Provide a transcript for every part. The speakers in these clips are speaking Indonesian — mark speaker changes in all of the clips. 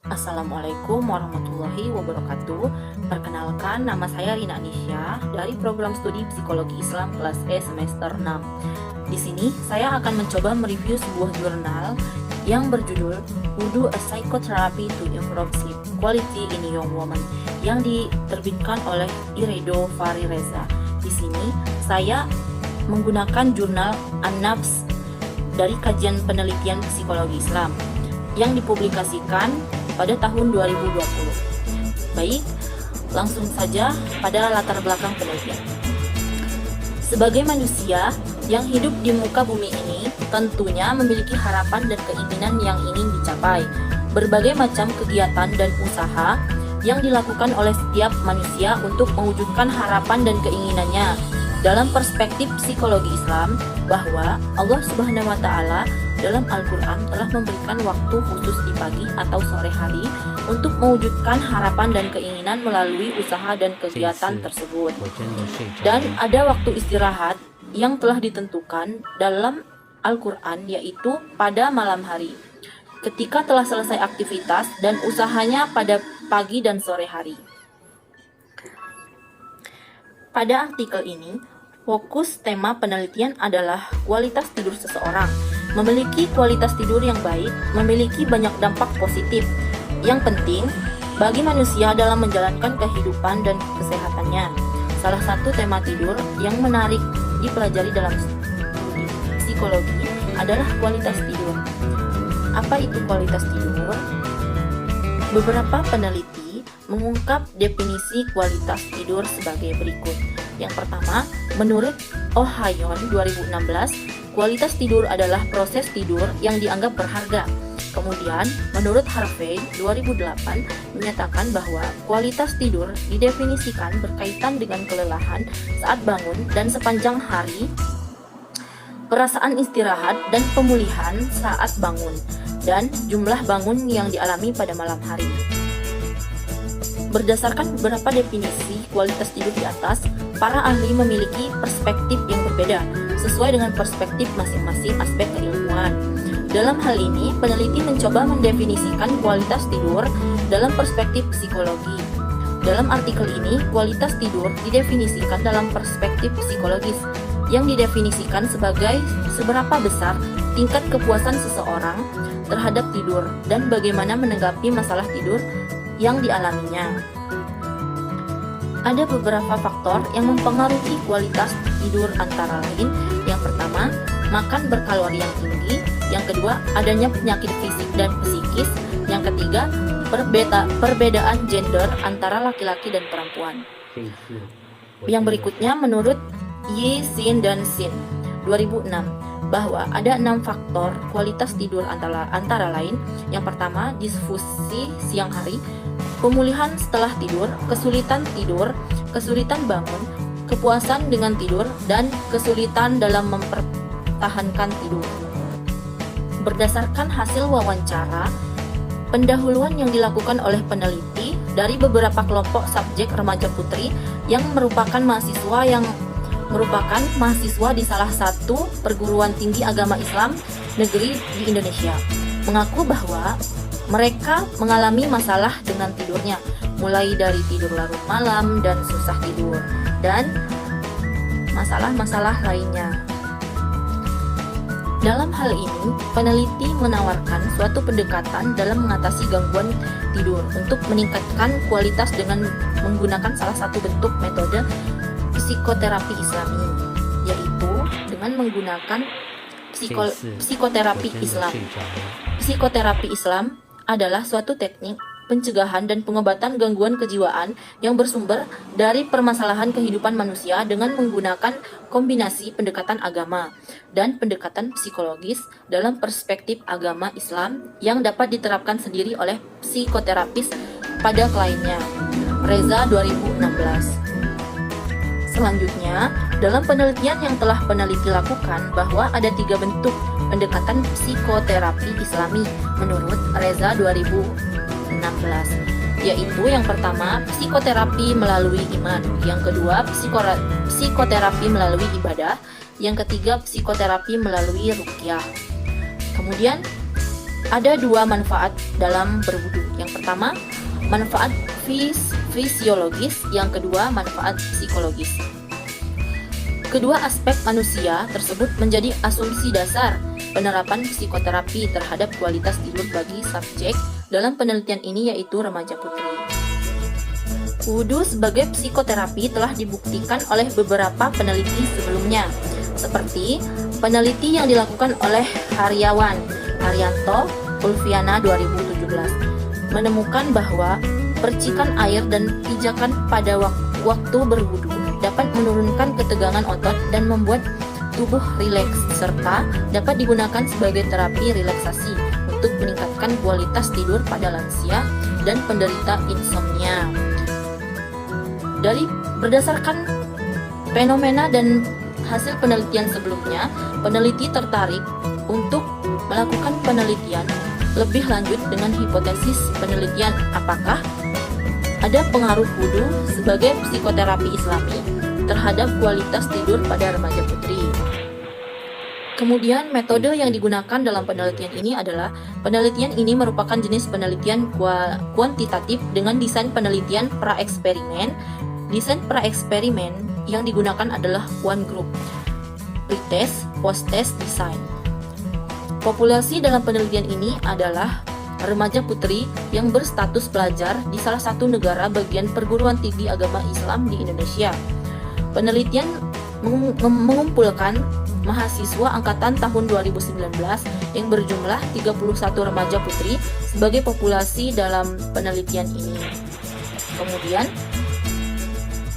Speaker 1: Assalamualaikum warahmatullahi wabarakatuh. Perkenalkan, nama saya Rina Anisya dari program studi Psikologi Islam kelas E semester 6. Di sini saya akan mencoba mereview sebuah jurnal yang berjudul Wudu a Psychotherapy to Improve Sleep Quality in Young Women yang diterbitkan oleh Iredo Fahri Reza. Di sini saya menggunakan jurnal An-Nafs dari kajian penelitian psikologi Islam yang dipublikasikan pada tahun 2020. Baik, langsung saja pada latar belakang penelitian. Sebagai manusia yang hidup di muka bumi ini, tentunya memiliki harapan dan keinginan yang ingin dicapai. Berbagai macam kegiatan dan usaha yang dilakukan oleh setiap manusia untuk mewujudkan harapan dan keinginannya. Dalam perspektif psikologi Islam, bahwa Allah Subhanahu wa Ta'ala dalam Al-Quran telah memberikan waktu khusus di pagi atau sore hari untuk mewujudkan harapan dan keinginan melalui usaha dan kegiatan tersebut. Dan ada waktu istirahat yang telah ditentukan dalam Al-Quran, yaitu pada malam hari, ketika telah selesai aktivitas dan usahanya pada pagi dan sore hari. Pada artikel ini, fokus tema penelitian adalah kualitas tidur seseorang. Memiliki kualitas tidur yang baik memiliki banyak dampak positif yang penting bagi manusia dalam menjalankan kehidupan dan kesehatannya. Salah satu tema tidur yang menarik dipelajari dalam studi psikologi adalah kualitas tidur. Apa itu kualitas tidur? Beberapa peneliti mengungkap definisi kualitas tidur sebagai berikut. Yang pertama, menurut Ohayon 2016, kualitas tidur adalah proses tidur yang dianggap berharga. Kemudian, menurut Harvey 2008 menyatakan bahwa kualitas tidur didefinisikan berkaitan dengan kelelahan saat bangun dan sepanjang hari, perasaan istirahat dan pemulihan saat bangun, dan jumlah bangun yang dialami pada malam hari. Berdasarkan beberapa definisi kualitas tidur di atas, para ahli memiliki perspektif yang berbeda sesuai dengan perspektif masing-masing aspek keilmuan. Dalam hal ini, peneliti mencoba mendefinisikan kualitas tidur dalam perspektif psikologi. Dalam artikel ini, kualitas tidur didefinisikan dalam perspektif psikologis, yang didefinisikan sebagai seberapa besar tingkat kepuasan seseorang terhadap tidur dan bagaimana menanggapi masalah tidur yang dialaminya. Ada beberapa faktor yang mempengaruhi kualitas tidur, antara lain: yang pertama, makan berkalori yang tinggi; yang kedua, adanya penyakit fisik dan psikis; yang ketiga, perbedaan gender antara laki-laki dan perempuan. Yang berikutnya, menurut Yi, Sin, dan Sin 2006, bahwa ada 6 faktor kualitas tidur antara lain: yang pertama, disfusi siang hari; pemulihan setelah tidur; kesulitan bangun; kepuasan dengan tidur; dan kesulitan dalam mempertahankan tidur. Berdasarkan hasil wawancara pendahuluan yang dilakukan oleh peneliti dari beberapa kelompok subjek remaja putri yang merupakan mahasiswa di salah satu perguruan tinggi agama Islam negeri di Indonesia, mengaku bahwa mereka mengalami masalah dengan tidurnya, mulai dari tidur larut malam dan susah tidur, dan masalah-masalah lainnya. Dalam hal ini, peneliti menawarkan suatu pendekatan dalam mengatasi gangguan tidur untuk meningkatkan kualitas dengan menggunakan salah satu bentuk metode psikoterapi Islami, yaitu dengan menggunakan psikoterapi Islam. Psikoterapi Islam adalah suatu teknik pencegahan dan pengobatan gangguan kejiwaan yang bersumber dari permasalahan kehidupan manusia dengan menggunakan kombinasi pendekatan agama dan pendekatan psikologis dalam perspektif agama Islam yang dapat diterapkan sendiri oleh psikoterapis pada kliennya. Reza 2016. Selanjutnya, dalam penelitian yang telah peneliti lakukan, bahwa ada 3 bentuk pendekatan psikoterapi Islami menurut Reza 2016, yaitu yang pertama, psikoterapi melalui iman; yang kedua, psikoterapi melalui ibadah; yang ketiga, psikoterapi melalui ruqyah. Kemudian, ada 2 manfaat dalam berwudu, Yang pertama, manfaat fisiologis, yang kedua, manfaat psikologis. Kedua aspek manusia tersebut menjadi asumsi dasar penerapan psikoterapi terhadap kualitas tidur bagi subjek dalam penelitian ini, yaitu remaja putri. Wudhu sebagai psikoterapi telah dibuktikan oleh beberapa peneliti sebelumnya, seperti peneliti yang dilakukan oleh Haryanto Ulfiana 2017 menemukan bahwa percikan air dan pijakan pada waktu berwudu dapat menurunkan ketegangan otot dan membuat tubuh rileks, serta dapat digunakan sebagai terapi relaksasi untuk meningkatkan kualitas tidur pada lansia dan penderita insomnia. Berdasarkan fenomena dan hasil penelitian sebelumnya, peneliti tertarik untuk melakukan penelitian lebih lanjut dengan hipotesis penelitian apakah ada pengaruh wudhu sebagai psikoterapi Islami terhadap kualitas tidur pada remaja putri. Kemudian metode yang digunakan dalam penelitian ini adalah penelitian ini merupakan jenis penelitian kuantitatif dengan desain penelitian pra-eksperimen. Desain pra-eksperimen yang digunakan adalah one group, pre-test, post-test design. Populasi dalam penelitian ini adalah remaja putri yang berstatus pelajar di salah satu negara bagian perguruan tinggi agama Islam di Indonesia. Penelitian mengumpulkan mahasiswa angkatan tahun 2019 yang berjumlah 31 remaja putri sebagai populasi dalam penelitian ini. Kemudian,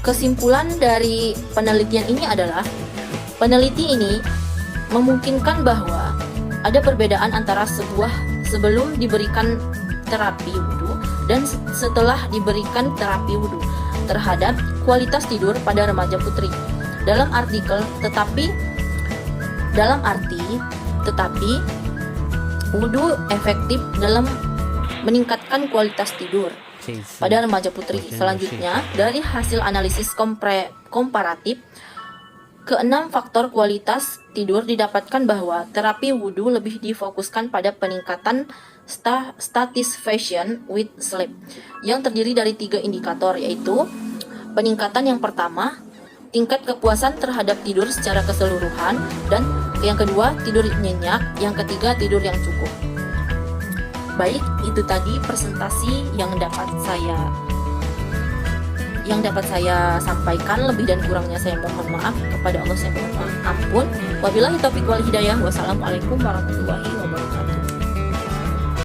Speaker 1: kesimpulan dari penelitian ini adalah peneliti ini memungkinkan bahwa ada perbedaan antara sebelum diberikan terapi wudhu dan setelah diberikan terapi wudhu terhadap kualitas tidur pada remaja putri. Dalam arti wudhu efektif dalam meningkatkan kualitas tidur pada remaja putri. Selanjutnya, dari hasil analisis komparatif ke-6 faktor kualitas tidur didapatkan bahwa terapi wudhu lebih difokuskan pada peningkatan satisfaction with sleep yang terdiri dari 3 indikator, yaitu peningkatan yang pertama, tingkat kepuasan terhadap tidur secara keseluruhan, dan yang kedua, tidur nyenyak, yang ketiga, tidur yang cukup. Baik, itu tadi presentasi yang dapat saya sampaikan. Lebih dan kurangnya saya mohon maaf, kepada Allah saya mohon ampun. Wabillahi taufiq wal hidayah. Wassalamualaikum warahmatullahi wabarakatuh.